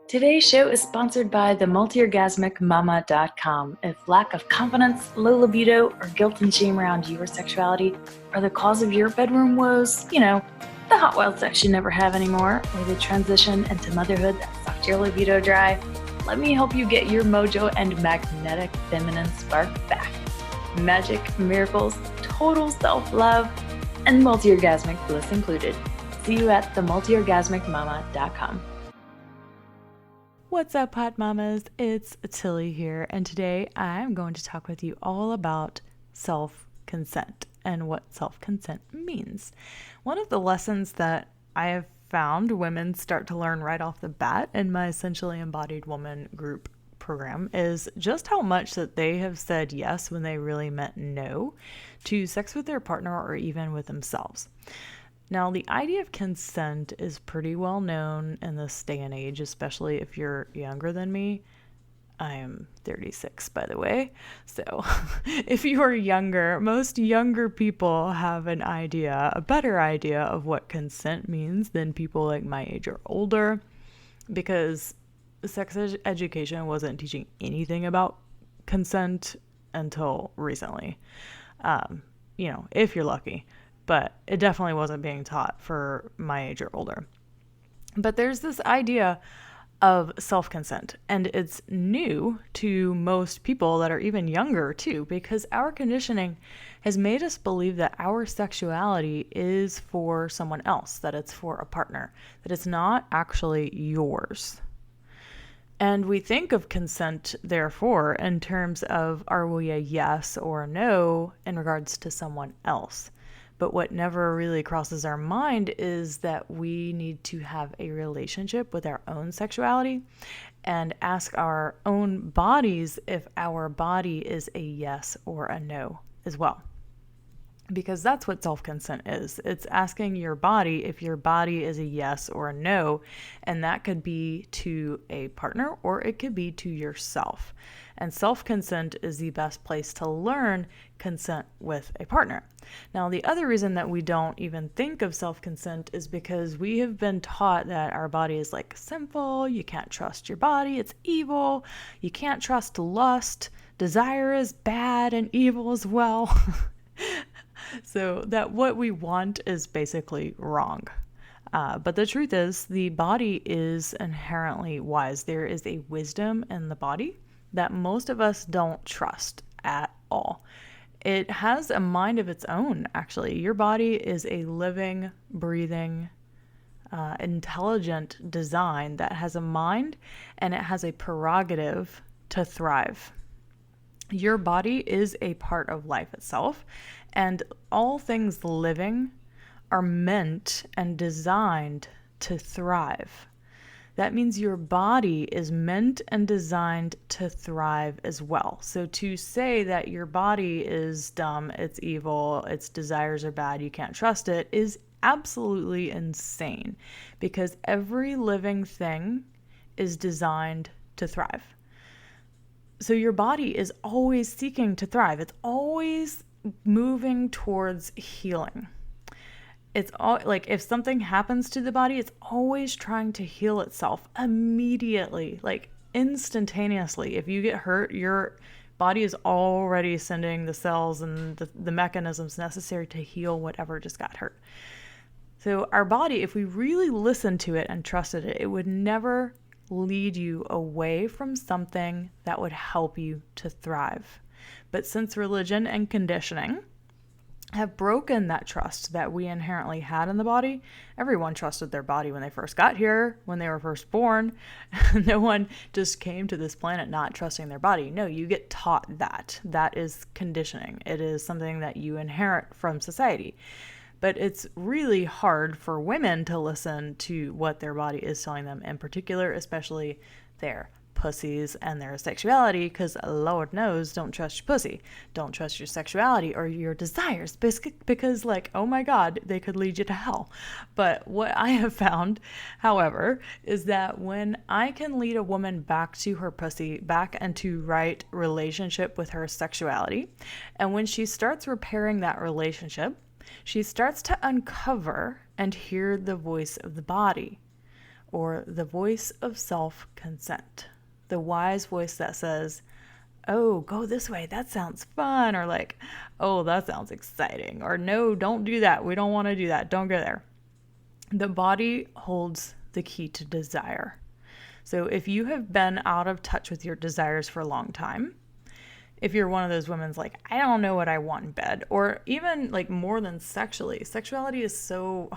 Today's show is sponsored by the multiorgasmicmama.com. If lack of confidence, low libido, or guilt and shame around your sexuality are the cause of your bedroom woes, the hot wild sex you never have anymore, or the transition into motherhood that sucked your libido dry, let me help you get your mojo and magnetic feminine spark back. Magic, miracles, total self-love, and multi-orgasmic bliss included. See you at themultiorgasmicmama.com. What's up, hot mamas? It's Tilly here, and today I'm going to talk with you all about self-consent and what self-consent means. One of the lessons that I have found women start to learn right off the bat in my Essentially Embodied Woman group program is just how much that they have said yes when they really meant no to sex with their partner or even with themselves. Now, the idea of consent is pretty well known in this day and age, especially if you're younger than me. I am 36, by the way. So if you are younger, most younger people have a better idea of what consent means than people like my age or older, because sex education wasn't teaching anything about consent until recently. If you're lucky. But it definitely wasn't being taught for my age or older. But there's this idea of self-consent, and it's new to most people that are even younger too, because our conditioning has made us believe that our sexuality is for someone else, that it's for a partner, that it's not actually yours. And we think of consent, therefore, in terms of are we a yes or a no in regards to someone else. But what never really crosses our mind is that we need to have a relationship with our own sexuality and ask our own bodies if our body is a yes or a no as well. Because that's what self-consent is. It's asking your body if your body is a yes or a no, and that could be to a partner or it could be to yourself. And self-consent is the best place to learn consent with a partner. Now, the other reason that we don't even think of self-consent is because we have been taught that our body is like sinful, you can't trust your body, it's evil, you can't trust lust, desire is bad and evil as well. So that what we want is basically wrong. But the truth is, the body is inherently wise. There is a wisdom in the body that most of us don't trust at all. It has a mind of its own, actually. Your body is a living, breathing, intelligent design that has a mind and it has a prerogative to thrive. Your body is a part of life itself, and all things living are meant and designed to thrive. That means your body is meant and designed to thrive as well. So to say that your body is dumb, it's evil, its desires are bad, you can't trust it, is absolutely insane, because every living thing is designed to thrive. So your body is always seeking to thrive. It's always moving towards healing. It's all like if something happens to the body, it's always trying to heal itself immediately, like instantaneously. If you get hurt, your body is already sending the cells and the mechanisms necessary to heal whatever just got hurt. So our body, if we really listened to it and trusted it, it would never lead you away from something that would help you to thrive. But since religion and conditioning have broken that trust that we inherently had in the body, everyone trusted their body when they first got here, when they were first born. No one just came to this planet not trusting their body. No, you get taught that. That is conditioning. It is something that you inherit from society. But it's really hard for women to listen to what their body is telling them, in particular, especially their pussies and their sexuality, because Lord knows, don't trust your pussy. Don't trust your sexuality or your desires, because like, oh my God, they could lead you to hell. But what I have found, however, is that when I can lead a woman back to her pussy, back into right relationship with her sexuality, and when she starts repairing that relationship, she starts to uncover and hear the voice of the body. or the voice of self-consent. The wise voice that says, oh, go this way, that sounds fun, or like, oh, that sounds exciting, or no, don't do that, we don't want to do that, don't go there. The body holds the key to desire. So if you have been out of touch with your desires for a long time, if you're one of those women's like, I don't know what I want in bed, or even like more than sexually, sexuality is so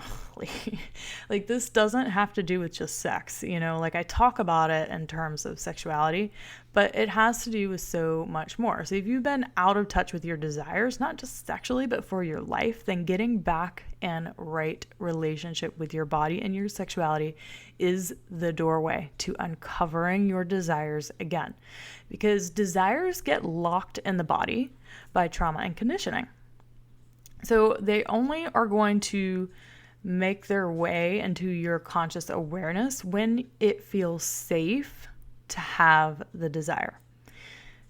like this doesn't have to do with just sex, like I talk about it in terms of sexuality, but it has to do with so much more. So if you've been out of touch with your desires, not just sexually, but for your life, then getting back in right relationship with your body and your sexuality is the doorway to uncovering your desires again. Because desires get locked in the body by trauma and conditioning. So they only are going to make their way into your conscious awareness when it feels safe to have the desire.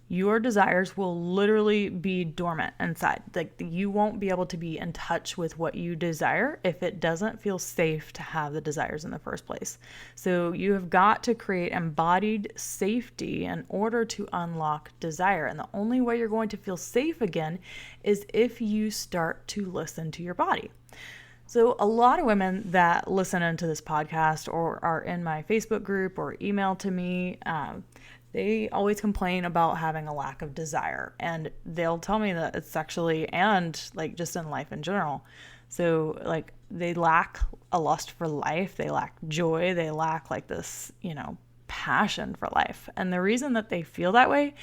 Your desires will literally be dormant inside. Like you won't be able to be in touch with what you desire if it doesn't feel safe to have the desires in the first place. So you have got to create embodied safety in order to unlock desire. And the only way you're going to feel safe again is if you start to listen to your body. So a lot of women that listen into this podcast or are in my Facebook group or email to me, they always complain about having a lack of desire, and they'll tell me that it's sexually and like just in life in general. So like they lack a lust for life, they lack joy, they lack like this, passion for life. And the reason that they feel that way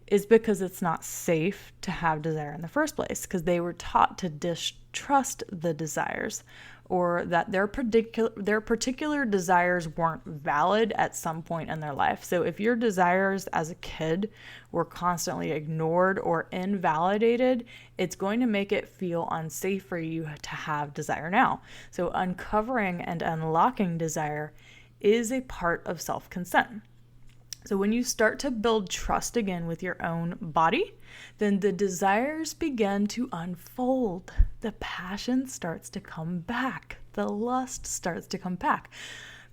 is because it's not safe to have desire in the first place, because they were taught to distrust the desires, or that their particular desires weren't valid at some point in their life. So if your desires as a kid were constantly ignored or invalidated, it's going to make it feel unsafe for you to have desire now. So uncovering and unlocking desire is a part of self-consent. So when you start to build trust again with your own body, then the desires begin to unfold. The passion starts to come back. The lust starts to come back.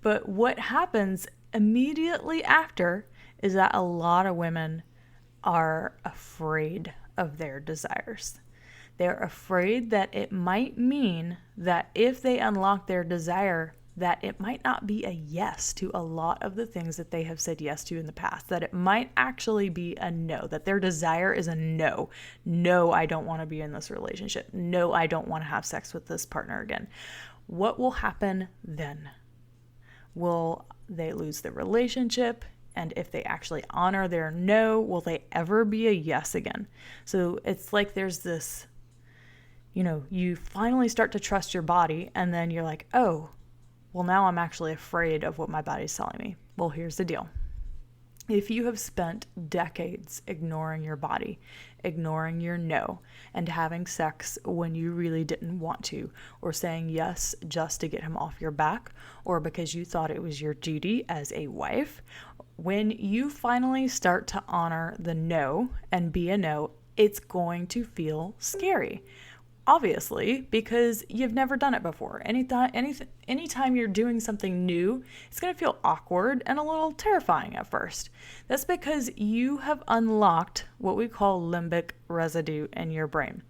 But what happens immediately after is that a lot of women are afraid of their desires. They're afraid that it might mean that if they unlock their desire, that it might not be a yes to a lot of the things that they have said yes to in the past, that it might actually be a no, that their desire is a no. No, I don't want to be in this relationship. No, I don't want to have sex with this partner again. What will happen then? Will they lose the relationship? And if they actually honor their no, will they ever be a yes again? So it's like there's this, you finally start to trust your body, and then you're like, oh, well, now I'm actually afraid of what my body's telling me. Well, here's the deal. If you have spent decades ignoring your body, ignoring your no, and having sex when you really didn't want to, or saying yes just to get him off your back, or because you thought it was your duty as a wife, when you finally start to honor the no and be a no, it's going to feel scary. Obviously, because you've never done it before. Anytime you're doing something new, it's going to feel awkward and a little terrifying at first. That's because you have unlocked what we call limbic residue in your brain.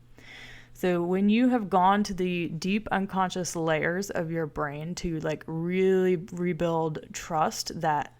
So when you have gone to the deep unconscious layers of your brain to like really rebuild trust that,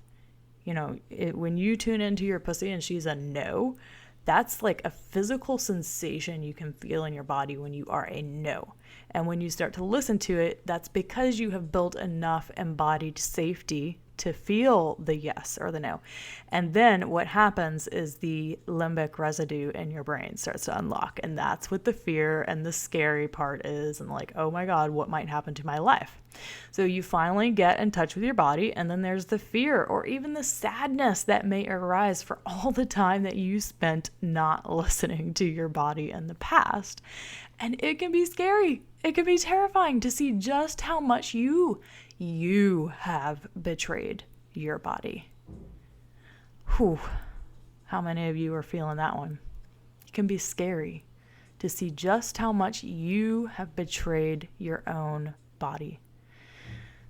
when you tune into your pussy and she's a no, that's like a physical sensation you can feel in your body when you are a no. And when you start to listen to it, that's because you have built enough embodied safety to feel the yes or the no. And then what happens is the limbic residue in your brain starts to unlock. And that's what the fear and the scary part is. And like, oh my God, what might happen to my life? So you finally get in touch with your body. And then there's the fear or even the sadness that may arise for all the time that you spent not listening to your body in the past. And it can be scary. It can be terrifying to see just how much you have betrayed your body. Whew. How many of you are feeling that one? It can be scary to see just how much you have betrayed your own body.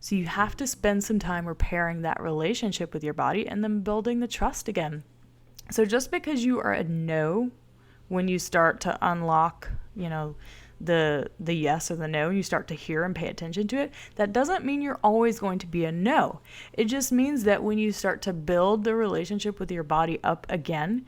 So you have to spend some time repairing that relationship with your body and then building the trust again. So just because you are a no when you start to unlock, the yes or the no, and you start to hear and pay attention to it, that doesn't mean you're always going to be a no. It just means that when you start to build the relationship with your body up again,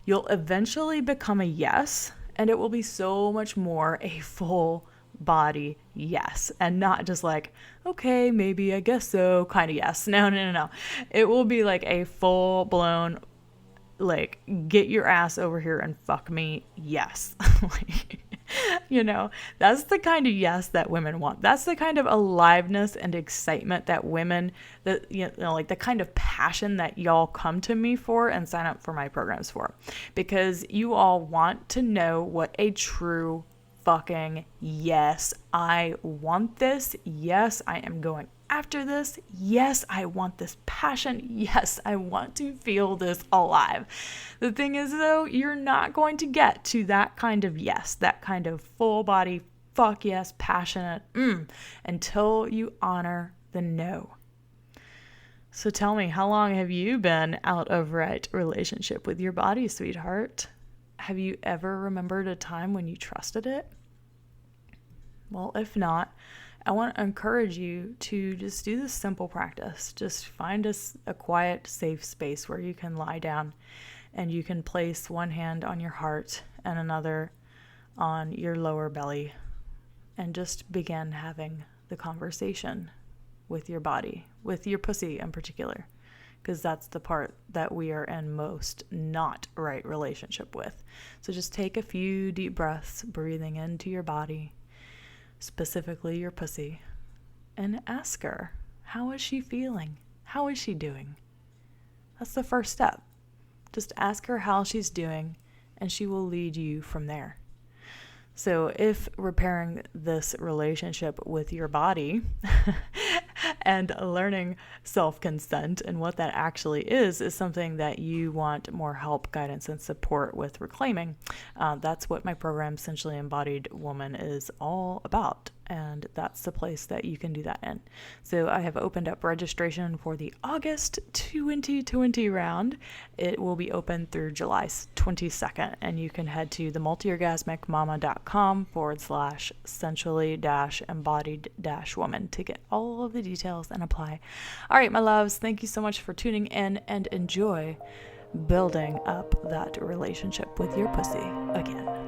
you'll eventually become a yes, and it will be so much more a full body yes, and not just like, okay, maybe, I guess so, kind of yes. No. It will be like a full blown, like, get your ass over here and fuck me, yes. Like, that's the kind of yes that women want. That's the kind of aliveness and excitement that women, like the kind of passion that y'all come to me for and sign up for my programs for, because you all want to know what a true fucking yes, I want this. Yes, I am going after this. Yes, I want this passion. Yes, I want to feel this alive. The thing is, though, you're not going to get to that kind of yes, that kind of full body, fuck yes, passionate, until you honor the no. So tell me, how long have you been out of right relationship with your body, sweetheart? Have you ever remembered a time when you trusted it? Well, if not, I want to encourage you to just do this simple practice. Just find a quiet, safe space where you can lie down and you can place one hand on your heart and another on your lower belly and just begin having the conversation with your body, with your pussy in particular, because that's the part that we are in most not right relationship with. So just take a few deep breaths, breathing into your body, specifically your pussy, and ask her, how is she feeling? How is she doing? That's the first step. Just ask her how she's doing, and she will lead you from there. So if repairing this relationship with your body and learning self-consent and what that actually is something that you want more help, guidance, and support with reclaiming, that's what my program, Essentially Embodied Woman, is all about. And that's the place that you can do that in. So I have opened up registration for the August 2020 round. It will be open through July 22nd. And you can head to themultiorgasmicmama.com/sensually-embodied-woman to get all of the details and apply. All right, my loves, thank you so much for tuning in, and enjoy building up that relationship with your pussy again.